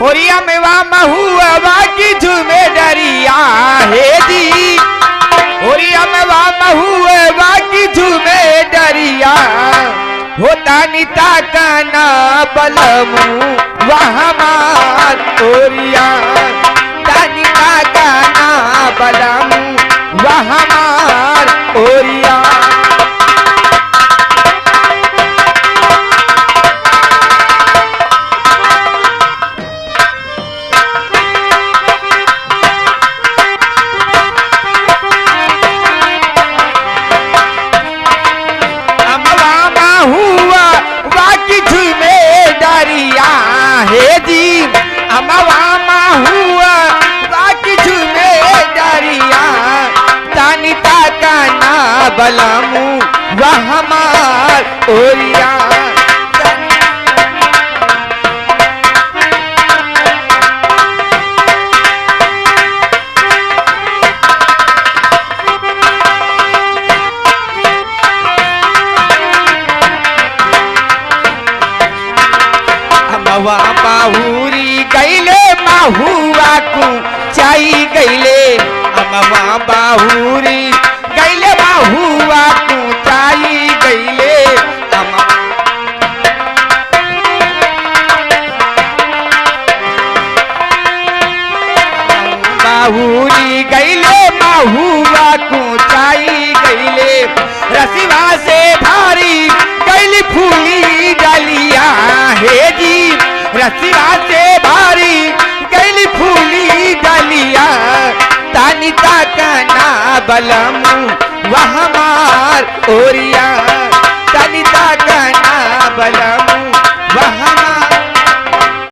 होरिया में वा महुआ की झूमे डरिया हे जी, होरिया में वा महुआ की झूमे डरिया, होता निता काना बलमू वहमार होरिया, तानिता काना बलमू वहमार होरिया। बलमू वहमार ओरिया, अमवा बाहुरी गैले महुआ को चाई गैले, अमवा बाहुरी गैले महुआ को चाई गैले, बाहुरी गैले महुआ को चाई गैले, रसिवा से भारी गैली फूली डालिया हे जी, रसिवा से भारी गैली फूली डालिया, तानिता काना बलमू वहमार ओरिया, तानिता काना बलमू